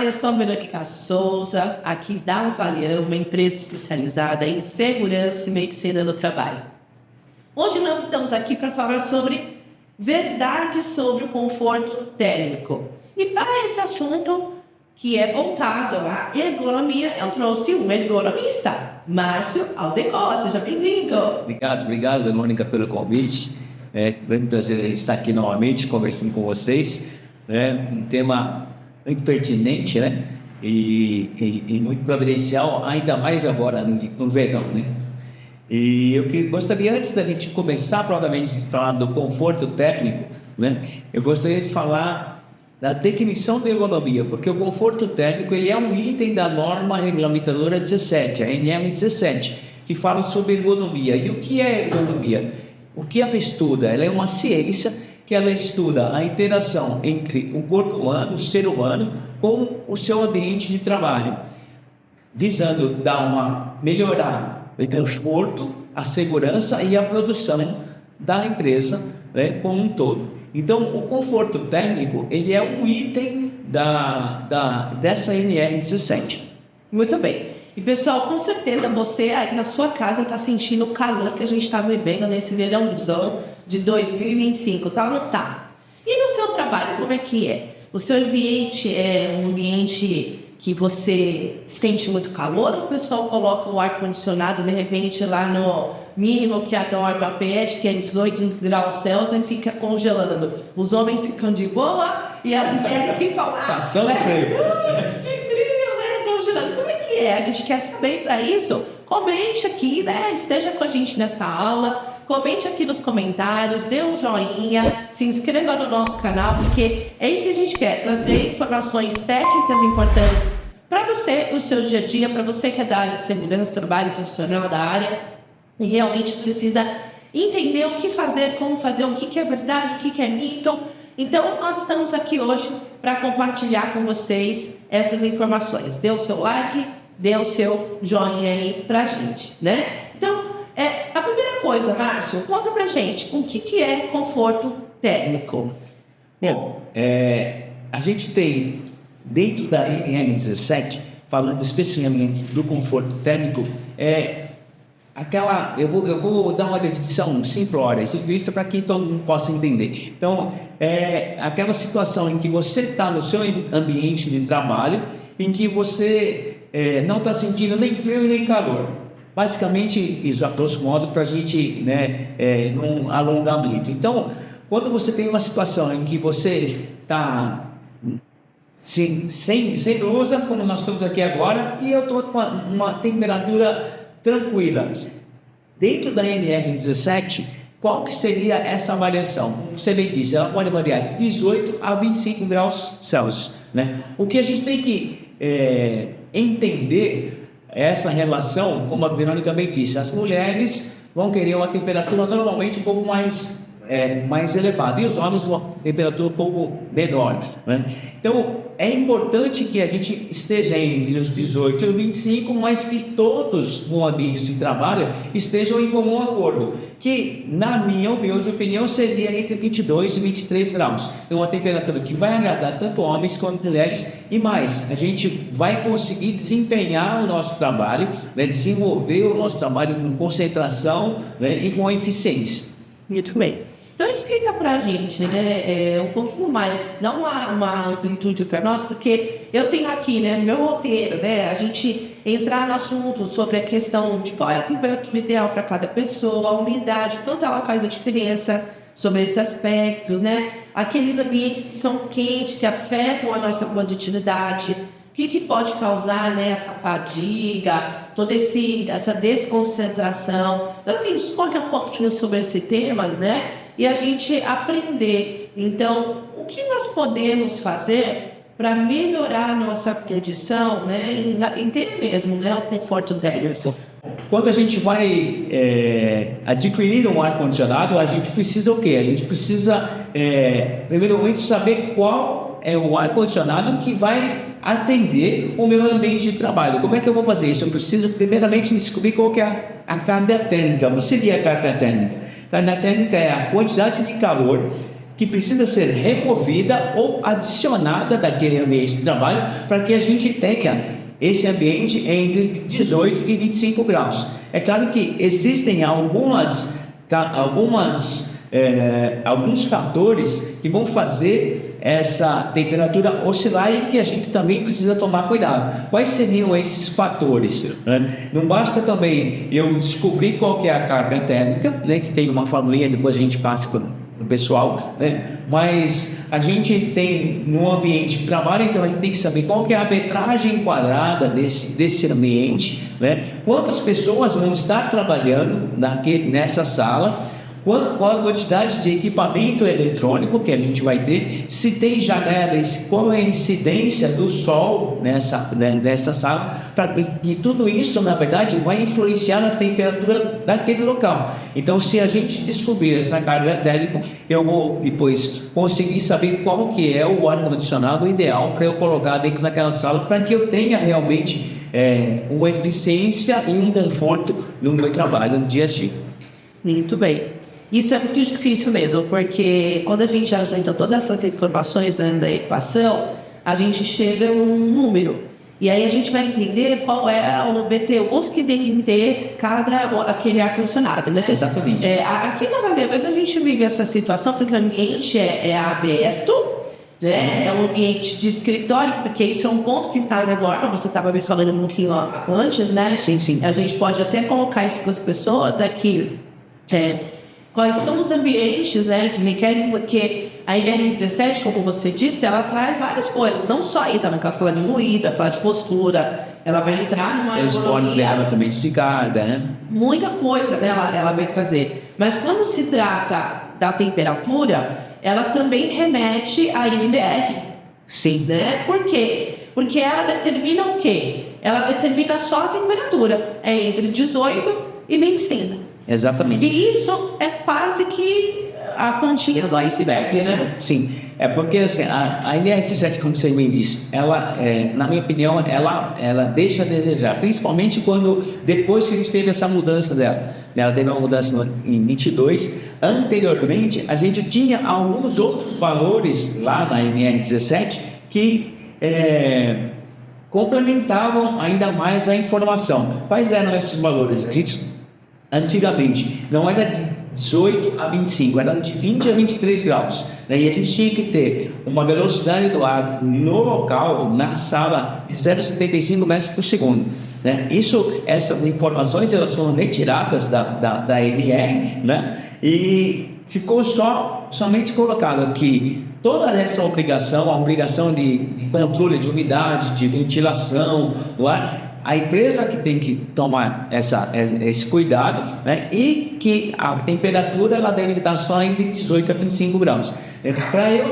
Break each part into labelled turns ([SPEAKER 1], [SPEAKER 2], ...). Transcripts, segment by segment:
[SPEAKER 1] Eu sou a Verônica Souza, aqui da Avalian, uma empresa especializada em segurança e medicina do trabalho. Hoje nós estamos aqui para falar sobre verdades sobre o conforto térmico. E para esse assunto, que é voltado à ergonomia, eu trouxe um ergonomista, Márcio Aldecó. Seja bem-vindo.
[SPEAKER 2] Obrigado, Verônica, pelo convite. É um grande prazer estar aqui novamente conversando com vocês. Um tema muito pertinente, né? E muito providencial, ainda mais agora no verão, né? E eu gostaria, antes da gente começar provavelmente a falar do conforto técnico, né? Eu gostaria de falar da definição da ergonomia, porque o conforto técnico ele é um item da norma regulamentadora 17, a NR 17, que fala sobre ergonomia. E o que é ergonomia? O que ela estuda? Ela é uma ciência que ela estuda a interação entre o corpo humano, o ser humano, com o seu ambiente de trabalho, visando melhorar o conforto, a segurança e a produção da empresa, né, como um todo. Então, o conforto técnico ele é um item dessa NR17.
[SPEAKER 1] Muito bem. E pessoal, com certeza você aí na sua casa está sentindo o calor que a gente está vivendo nesse verãozão de 2025, tá ou não tá? E no seu trabalho, como é que é? O seu ambiente é um ambiente que você sente muito calor ou o pessoal coloca o ar-condicionado de repente lá no mínimo que a norma pede, que é 18 graus Celsius, e fica congelando? Os homens ficam de boa e as mulheres ficam lá.
[SPEAKER 2] Passando frio.
[SPEAKER 1] Que frio, né? Congelando. Como é que é? A gente quer saber para isso. Comente aqui, né? Esteja com a gente nessa aula. Comente aqui nos comentários, dê um joinha, se inscreva no nosso canal, porque é isso que a gente quer, trazer informações técnicas importantes para você, no seu dia a dia, para você que é da área de segurança, trabalho profissional da área e realmente precisa entender o que fazer, como fazer, o que é verdade, o que é mito. Então, nós estamos aqui hoje para compartilhar com vocês essas informações. Dê o seu like, dê o seu joinha aí pra gente, né? Então, a primeira coisa, Márcio, conta pra gente o que é conforto térmico.
[SPEAKER 2] Bom, a gente tem dentro da NR17, falando especificamente do conforto térmico, eu vou dar uma definição simplória, simplista para que todo mundo possa entender. Então, aquela situação em que você está no seu ambiente de trabalho, em que você não está sentindo nem frio nem calor. Basicamente, isso a grosso modo para a gente não alongar muito. Então, quando você tem uma situação em que você está sem blusa, como nós estamos aqui agora, e eu estou com uma temperatura tranquila, dentro da NR17, qual que seria essa variação? Como você bem disse, ela pode variar de 18 a 25 graus Celsius, né? O que a gente tem que entender essa relação, como a Verônica bem disse, as mulheres vão querer uma temperatura normalmente um pouco mais elevada e os homens uma temperatura um pouco menor, né? Então é importante que a gente esteja entre os 18 e os 25, mas que todos no ambiente de trabalho estejam em comum acordo, que na minha humilde opinião seria entre 22 e 23 graus. É uma temperatura que vai agradar tanto homens quanto mulheres e mais, a gente vai conseguir desempenhar o nosso trabalho, né, desenvolver o nosso trabalho com concentração, né, e com eficiência.
[SPEAKER 1] Muito bem. Então explica pra gente, né, um pouquinho mais, dá uma amplitude para nós, porque eu tenho aqui, né, no meu roteiro, né, a gente entrar no assunto sobre a questão de qual é a temperatura ideal para cada pessoa, a umidade, quanto ela faz a diferença sobre esses aspectos, né, aqueles ambientes que são quentes, que afetam a nossa produtividade, o que pode causar, né, essa fadiga, toda essa desconcentração. Então, assim, discorre um pouquinho sobre esse tema, né, e a gente aprender. Então, o que nós podemos fazer para melhorar a nossa condição, né, em ter mesmo, né, o conforto térmico?
[SPEAKER 2] Quando a gente vai adquirir um ar-condicionado, a gente precisa o quê? A gente precisa, primeiramente, saber qual é o ar-condicionado que vai atender o meu ambiente de trabalho. Como é que eu vou fazer isso? Eu preciso primeiramente descobrir qual que é a carga térmica. O que seria a carga térmica? A carga térmica é a quantidade de calor que precisa ser removida ou adicionada daquele ambiente de trabalho para que a gente tenha esse ambiente entre 18 e 25 graus. É claro que existem alguns fatores que vão fazer essa temperatura oscilar e que a gente também precisa tomar cuidado. Quais seriam esses fatores? Não basta também eu descobrir qual que é a carga térmica, né, que tem uma formulinha, depois a gente passa para o pessoal, né? Mas a gente tem no ambiente de trabalho, então a gente tem que saber qual que é a metragem quadrada desse ambiente, né? Quantas pessoas vão estar trabalhando nessa sala, qual a quantidade de equipamento eletrônico que a gente vai ter, se tem janelas, qual é a incidência do sol nessa sala, para que tudo isso, na verdade, vai influenciar na temperatura daquele local. Então, se a gente descobrir essa carga térmica, eu vou depois conseguir saber qual que é o ar-condicionado ideal para eu colocar dentro daquela sala, para que eu tenha realmente uma eficiência e um conforto no meu trabalho no dia a dia.
[SPEAKER 1] Muito bem. Isso é muito difícil mesmo, porque quando a gente ajeita todas essas informações dentro da equação, a gente chega a um número. E aí a gente vai entender qual é o BTUs que tem que ter aquele ar-condicionado, né?
[SPEAKER 2] Exatamente.
[SPEAKER 1] Aqui na Vale, mas a gente vive essa situação porque o ambiente é aberto, né? É um ambiente de escritório, porque isso é um ponto que está agora, você estava me falando um pouquinho antes, né?
[SPEAKER 2] Sim.
[SPEAKER 1] A gente pode até colocar isso para as pessoas daqui. Quais são os ambientes, né, que requerem, porque a INR17, como você disse, ela traz várias coisas, não só isso, ela vai falar de moída, falar de postura, ela vai entrar numa
[SPEAKER 2] Esportes de levantamento de carga, né?
[SPEAKER 1] Muita coisa, né, ela vai trazer. Mas quando se trata da temperatura, ela também remete à INBR.
[SPEAKER 2] Sim.
[SPEAKER 1] Né? Por quê? Porque ela determina o quê? Ela determina só a temperatura, entre 18 e 25.
[SPEAKER 2] Exatamente.
[SPEAKER 1] E isso é quase que a pontinha do iceberg, né?
[SPEAKER 2] Sim, é porque assim, a INR17, como você bem disse, ela, na minha opinião, ela deixa a desejar, principalmente depois que a gente teve essa mudança dela. Ela teve uma mudança em 22. Anteriormente, a gente tinha alguns outros valores lá na INR17 que complementavam ainda mais a informação. Quais eram esses valores? Antigamente, não era de 18 a 25, era de 20 a 23 graus. Né? E a gente tinha que ter uma velocidade do ar no local, na sala, de 0,75 metros por segundo. Né? Essas informações elas foram retiradas da NR, né? E ficou somente colocado aqui toda essa obrigação, a obrigação de controle de umidade, de ventilação do ar. A empresa que tem que tomar esse cuidado, né? E que a temperatura ela deve estar só entre 18 a 25 graus. Para eu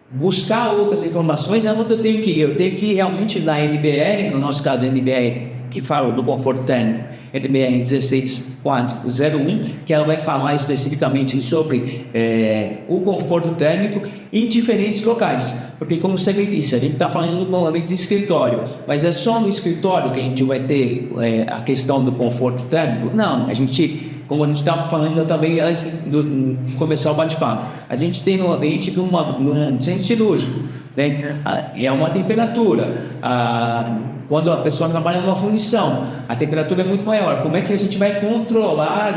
[SPEAKER 2] buscar outras informações, eu tenho que ir. Eu tenho que ir realmente na NBR, no nosso caso, a NBR, que fala do conforto térmico, NBR 16401, que ela vai falar especificamente sobre o conforto térmico em diferentes locais. Porque, como você me disse, a gente está falando normalmente de escritório, mas é só no escritório que a gente vai ter a questão do conforto térmico? Não, como a gente estava falando também antes de começar o bate-papo, a gente tem no ambiente de um centro cirúrgico, né? É uma temperatura. Quando a pessoa trabalha numa fundição, a temperatura é muito maior. Como é que a gente vai controlar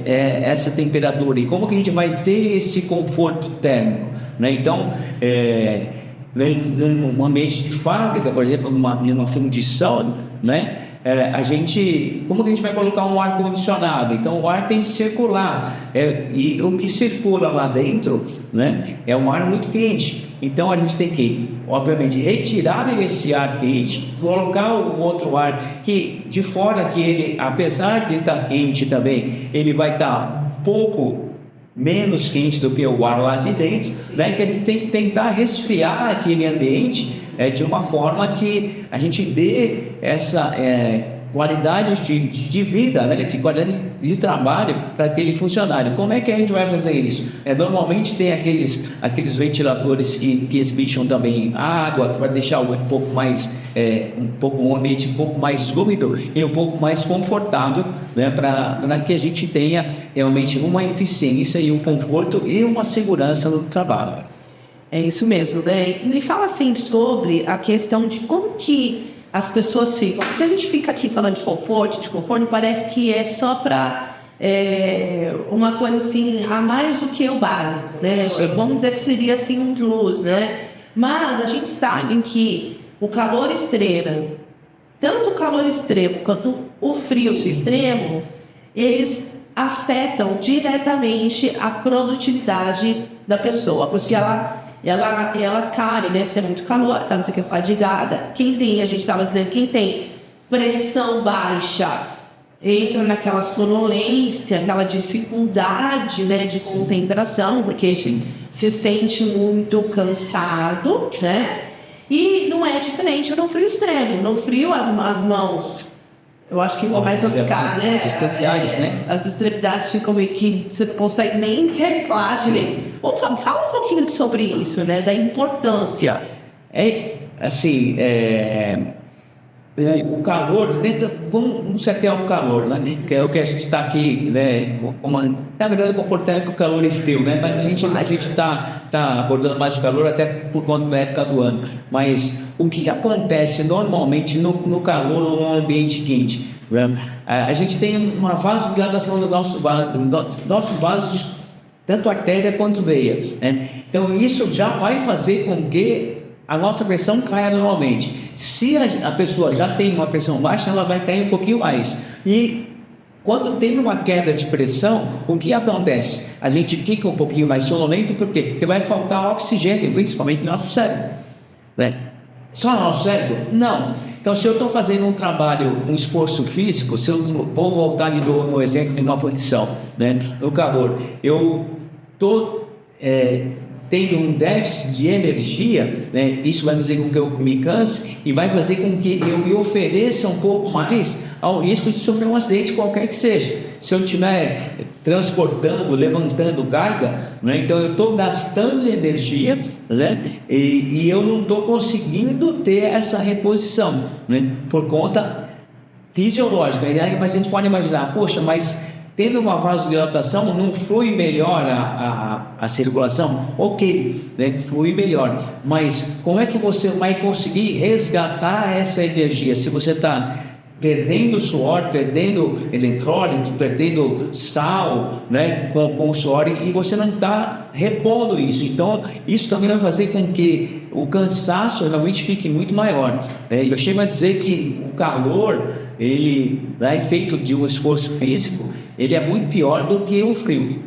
[SPEAKER 2] essa temperatura e como que a gente vai ter esse conforto térmico? Né? Então, num ambiente de fábrica, por exemplo, numa fundição, né? Como que a gente vai colocar um ar-condicionado? Então, o ar tem que circular, e o que circula lá dentro, né, é um ar muito quente. Então, a gente tem que, obviamente, retirar esse ar quente, colocar o outro ar que de fora, que ele, apesar de estar quente também, ele vai estar um pouco menos quente do que o ar lá de dentro, né? Que a gente tem que tentar resfriar aquele ambiente de uma forma que a gente dê qualidade de vida, né? De qualidade de trabalho para aquele funcionário. Como é que a gente vai fazer isso? Normalmente tem aqueles ventiladores que espicham também água para deixar um pouco mais um ambiente um pouco mais úmido e um pouco mais confortável, né? Para que a gente tenha realmente uma eficiência e um conforto e uma segurança no trabalho.
[SPEAKER 1] É isso mesmo, né? E me fala assim sobre a questão de como que as pessoas ficam. Porque a gente fica aqui falando de conforto, parece que é só para uma coisa assim, a mais do que o básico, né? Vamos dizer que seria assim um plus, né? Mas a gente sabe que o calor extremo, tanto o calor extremo quanto o frio extremo, eles afetam diretamente a produtividade da pessoa, porque ela cai, né? Se é muito calor, ela fica fadigada. A gente estava dizendo, quem tem pressão baixa entra naquela sonolência, aquela dificuldade, né, de concentração, porque a gente se sente muito cansado, né? E não é diferente no frio extremo. No frio, as mãos, eu acho que começam a ficar, né?
[SPEAKER 2] As extremidades, né?
[SPEAKER 1] As extremidades ficam meio que você não consegue nem teclar direito. Fala um pouquinho sobre isso, né? Da importância.
[SPEAKER 2] O calor, como você quer o calor, né? Que é o que a gente está aqui, né? Na verdade, comportando com o calor e frio, né? Mas a gente está abordando mais o calor até por conta da época do ano. Mas o que acontece normalmente no calor ou no ambiente quente? Né? A gente tem uma vasodilatação do nosso vaso, tanto artéria quanto veia, né? Então isso já vai fazer com que a nossa pressão caia normalmente. Se a pessoa já tem uma pressão baixa, ela vai cair um pouquinho mais. E quando tem uma queda de pressão, o que acontece? A gente fica um pouquinho mais sonolento, por quê? Porque vai faltar oxigênio, principalmente no nosso cérebro, né? Só no nosso cérebro? Não. Então, se eu estou fazendo um trabalho, um esforço físico, se eu vou voltar ali no exemplo de uma posição, né? No calor, eu estou tendo um déficit de energia, né? Isso vai fazer com que eu me canse e vai fazer com que eu me ofereça um pouco mais ao risco de sofrer um acidente qualquer que seja. Se eu estiver transportando, levantando carga, né? Então eu estou gastando energia, né? E eu não estou conseguindo ter essa reposição, né? Por conta fisiológica. Mas a gente pode imaginar, poxa, mas tendo uma vasodilatação, não flui melhor a circulação? Ok, né? Flui melhor. Mas como é que você vai conseguir resgatar essa energia? Se você está perdendo suor, perdendo eletrólito, perdendo sal, né? com o suor, e você não está repondo isso. Então, isso também vai fazer com que o cansaço realmente fique muito maior. Eu chego a dizer que o calor, ele é feito de um esforço físico, ele é muito pior do que o frio,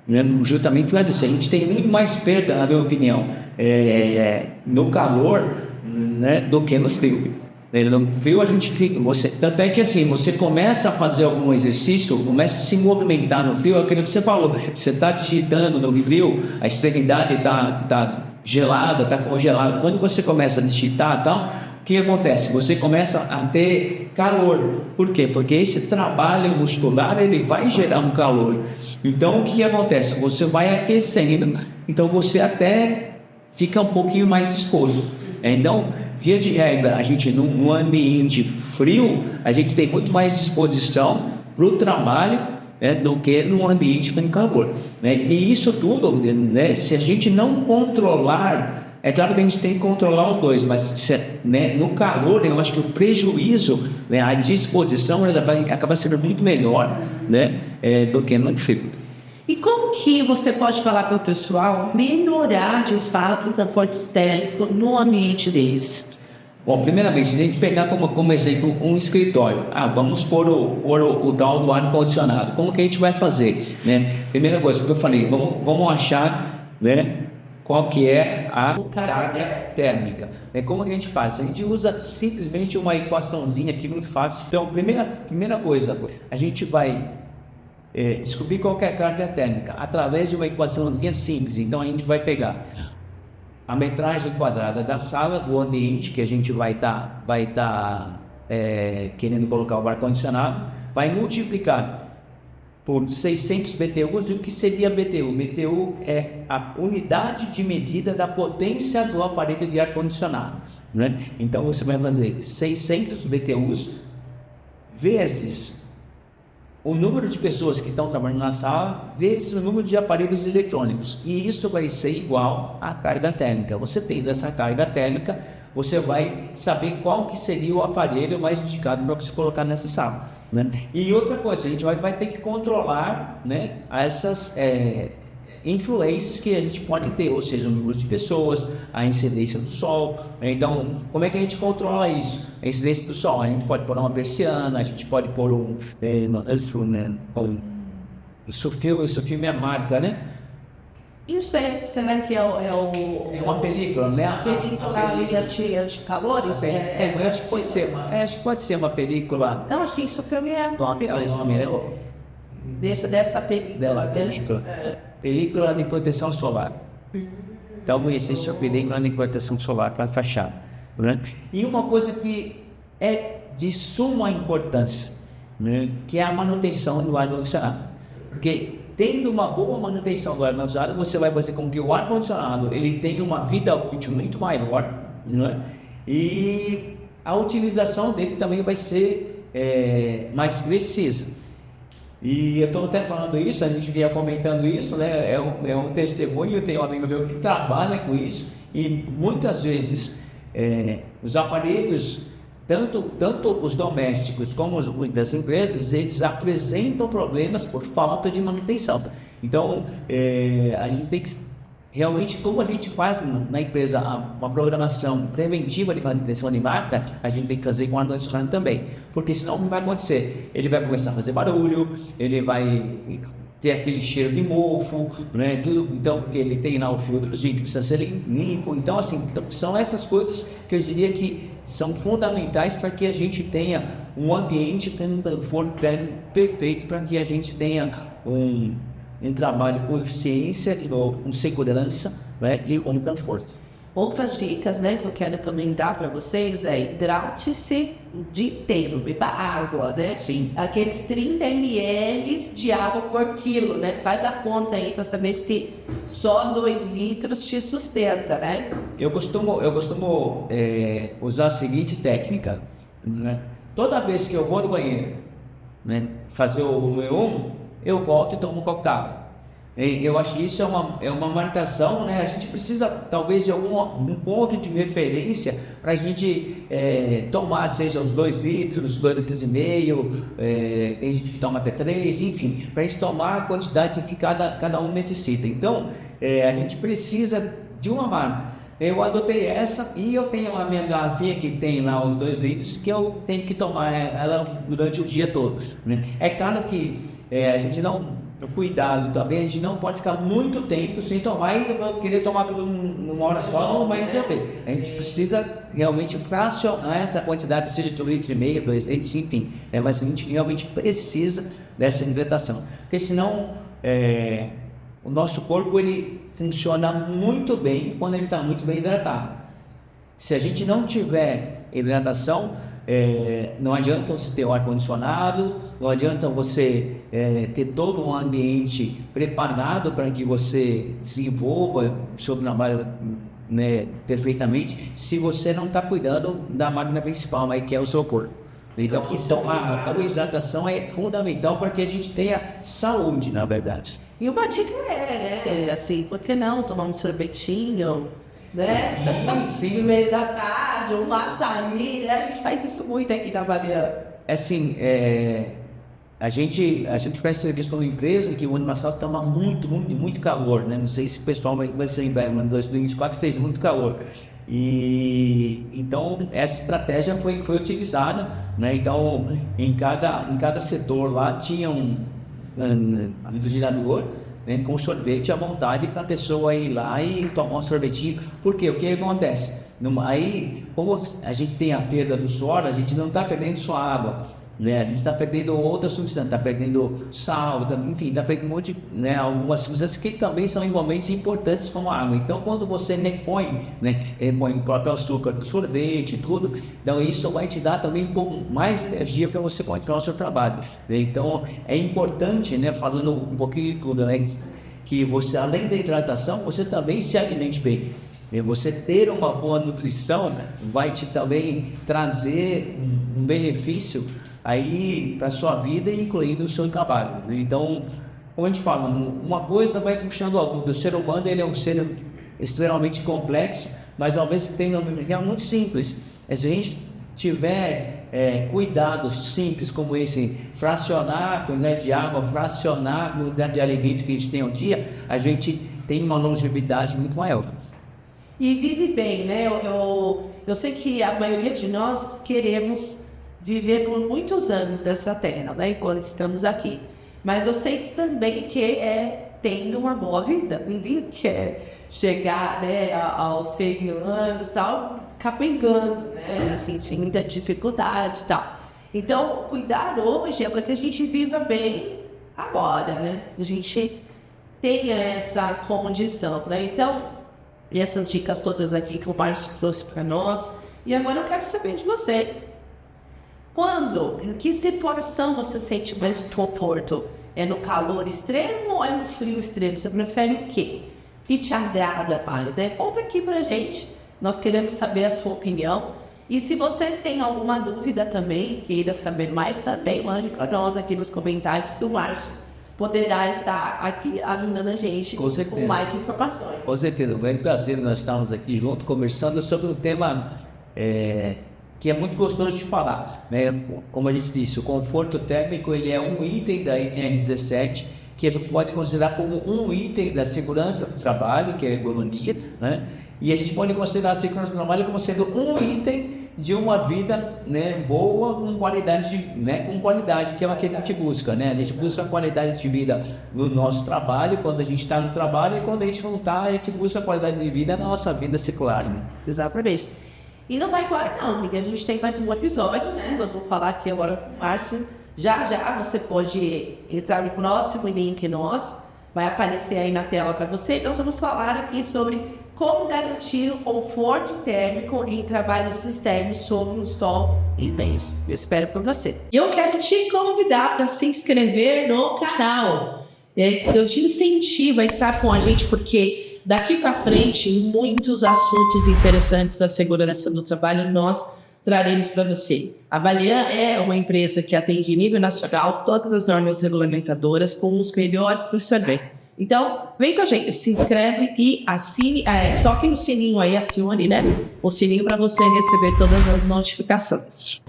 [SPEAKER 2] né? Justamente por isso, a gente tem muito mais perda, na minha opinião, no calor, né, do que no frio. No frio a gente fica, tanto é que assim, você começa a fazer algum exercício, começa a se movimentar no frio, é aquilo que você falou, você está digitando no frio, a extremidade está gelada, está congelada. Quando você começa a digitar e tal, o que acontece? Você começa a ter calor. Por quê? Porque esse trabalho muscular, ele vai gerar um calor. Então, o que acontece? Você vai aquecendo, então você até fica um pouquinho mais exposto. Então, via de regra, a gente num ambiente frio, a gente tem muito mais disposição para o trabalho, né, do que num ambiente com calor, né? E isso tudo, né, se a gente não controlar, é claro que a gente tem que controlar os dois, mas né, no calor, eu acho que o prejuízo, né, a disposição, ela vai acabar sendo muito melhor, né, do que no frio.
[SPEAKER 1] E como que você pode falar para o pessoal melhorar de fato o conforto térmico no ambiente deles?
[SPEAKER 2] Bom, primeiramente, se a gente pegar como exemplo um escritório, vamos pôr o tal do ar-condicionado, como que a gente vai fazer, né? Primeira coisa que eu falei, vamos achar, né, qual que é a carga térmica. Como que a gente faz? A gente usa simplesmente uma equaçãozinha aqui muito fácil. Então, primeira coisa, a gente vai descobrir qual que é a carga térmica através de uma equaçãozinha simples. Então, a gente vai pegar a metragem quadrada da sala, do ambiente que a gente vai estar querendo colocar o ar-condicionado, vai multiplicar por 600 BTUs. E o que seria BTU? BTU é a unidade de medida da potência do aparelho de ar-condicionado, né? Então você vai fazer 600 BTUs vezes o número de pessoas que estão trabalhando na sala, vezes o número de aparelhos eletrônicos. E isso vai ser igual à carga térmica. Você tendo essa carga térmica, você vai saber qual que seria o aparelho mais indicado para você colocar nessa sala, né? E outra coisa, a gente vai ter que controlar, né, essas influências que a gente pode ter, ou seja, o número de pessoas, a incidência do sol. Então, como é que a gente controla isso? A incidência do sol, a gente pode pôr uma persiana, a gente pode pôr isso filme é marca, né?
[SPEAKER 1] Isso será que é
[SPEAKER 2] É uma película, né?
[SPEAKER 1] a película anti-calores?
[SPEAKER 2] Acho que pode ser acho que pode ser uma película.
[SPEAKER 1] Não, acho que isso filme é nome mesmo. Dessa película.
[SPEAKER 2] Película de proteção solar. Então, existe a película de proteção solar para a fachada, né? E uma coisa que é de suma importância, né, que é a manutenção do ar-condicionado. Porque tendo uma boa manutenção do ar-condicionado, você vai fazer com que o ar-condicionado ele tenha uma vida útil muito maior, né? E a utilização dele também vai ser mais precisa. E eu estou até falando isso, a gente vinha comentando isso, né? É um testemunho. Eu tenho um amigo meu que trabalha com isso, e muitas vezes os aparelhos, tanto os domésticos como os das empresas, eles apresentam problemas por falta de manutenção. Então, a gente tem que realmente, como a gente faz na empresa uma programação preventiva de manutenção de máquina, a gente tem que fazer com o ar-condicionado também, porque senão o que vai acontecer? Ele vai começar a fazer barulho, ele vai ter aquele cheiro de mofo, né? Então, porque ele tem lá o filtrozinho que precisa ser limpo. Então, assim, são essas coisas que eu diria que são fundamentais para que a gente tenha um ambiente perfeito, para que a gente tenha um trabalho com eficiência, com segurança, né, e com conforto.
[SPEAKER 1] Outras dicas, né, que eu quero também dar para vocês é hidrate-se o dia inteiro, beba água, né?
[SPEAKER 2] Sim.
[SPEAKER 1] Aqueles 30 ml de água por quilo, né? Faz a conta aí para saber se só 2 litros te sustenta, né?
[SPEAKER 2] Eu costumo usar a seguinte técnica, né? Toda vez que eu vou no banheiro, né, fazer o meu eu volto e tomo um copo d'água. Eu acho que isso é uma marcação, né? A gente precisa talvez de um ponto de referência para a gente tomar, seja os 2 litros, 2,5 litros, tem gente que toma até 3, enfim, para a gente tomar a quantidade que cada um necessita. Então, a gente precisa de uma marca. Eu adotei essa e eu tenho a minha garrafinha que tem lá os 2 litros que eu tenho que tomar ela durante o dia todo, né? É claro que a gente não... Cuidado também, a gente não pode ficar muito tempo sem tomar e querer tomar tudo numa hora só, não vai resolver. A gente precisa realmente fracionar essa quantidade, seja de 1,5 litro, 2 litros, enfim, mas a gente realmente precisa dessa hidratação, porque senão o nosso corpo ele funciona muito bem quando ele está muito bem hidratado. Se a gente não tiver hidratação, não adianta você ter o ar-condicionado, não adianta você ter todo um ambiente preparado para que você desenvolva o seu trabalho, né, perfeitamente, se você não está cuidando da máquina principal, aí, que é o seu corpo. Então, a hidratação é fundamental para que a gente tenha saúde, na verdade.
[SPEAKER 1] E uma dica assim, por que não tomar um sorvetinho, né?
[SPEAKER 2] Sim.
[SPEAKER 1] No meio da tarde, um açaí, né? A gente faz isso muito aqui na Bahia.
[SPEAKER 2] Assim, a gente faz serviço numa empresa que o ano passado estava muito calor, né? Não sei se o pessoal vai ser em inverno, em 2024 fez muito calor. E então essa estratégia foi utilizada, né? Então em cada setor lá tinha um refrigerador, né, com sorvete à vontade para a pessoa ir lá e tomar um sorvetinho. Porque o que acontece? Aí, como a gente tem a perda do suor, a gente não está perdendo só água, né? A gente está perdendo outras substâncias, está perdendo sal, enfim, está perdendo um monte de, né, algumas substâncias que também são igualmente importantes como a água. Então, quando você repõe, né, repõe o próprio açúcar do sorvete e tudo, então isso vai te dar também um pouco mais energia para você continuar o seu trabalho, né? Então, é importante, né, falando um pouquinho de tudo, né, que você, além da hidratação, você também se alimente bem. Você ter uma boa nutrição, né, vai te também trazer um benefício aí para a sua vida, incluindo o seu trabalho. Então, como a gente fala, uma coisa vai puxando a outra. O ser humano, ele é um ser extremamente complexo, mas ao mesmo tempo é muito simples. Se a gente tiver cuidados simples como esse, fracionar a quantidade de água, fracionar a quantidade de alimentos que a gente tem ao dia, a gente tem uma longevidade muito maior.
[SPEAKER 1] E vive bem, né? Eu sei que a maioria de nós queremos viver por muitos anos nessa terra, né? Enquanto estamos aqui. Mas eu sei que também que é tendo uma boa vida. Ninguém quer chegar, né, aos 100 anos e tal, capengando, né? Assim, tem muita dificuldade e tal. Então, cuidar hoje é para que a gente viva bem agora, né? A gente tenha essa condição, né? Então, e essas dicas todas aqui que o Márcio trouxe para nós. E agora eu quero saber de você. Quando, em que situação você sente mais desconforto? É no calor extremo ou é no frio extremo? Você prefere o quê? O que te agrada mais, né? Conta aqui pra gente. Nós queremos saber a sua opinião. E se você tem alguma dúvida também, queira saber mais também, mande para nós aqui nos comentários que o Márcio poderá estar aqui ajudando a gente com mais informações.
[SPEAKER 2] Com certeza, um grande prazer nós estamos aqui juntos conversando sobre um tema que é muito gostoso de falar, né? Como a gente disse, o conforto térmico, ele é um item da NR17 que a gente pode considerar como um item da segurança do trabalho, que é a ergonomia, né? E a gente pode considerar a segurança do trabalho como sendo um item de uma vida, né, boa, com qualidade, que é o que a gente busca, né? A gente busca a qualidade de vida no nosso trabalho, quando a gente está no trabalho, e quando a gente não está, a gente busca a qualidade de vida na nossa vida secular, né?
[SPEAKER 1] Exatamente. E não vai embora não, amiga. A gente tem mais um episódio, né? Nós vamos falar aqui agora com o Márcio. Já você pode entrar no próximo link nosso, vai aparecer aí na tela para você. Nós vamos falar aqui sobre como garantir o conforto térmico em trabalhos externos sob um sol intenso. Eu espero por você. E eu quero te convidar para se inscrever no canal. Eu te incentivo a estar com a gente, porque daqui para frente, muitos assuntos interessantes da segurança do trabalho nós traremos para você. A Valian é uma empresa que atende em nível nacional todas as normas regulamentadoras com os melhores profissionais. Então, vem com a gente, se inscreve e assine, toque no sininho aí, acione, né? O sininho para você receber todas as notificações.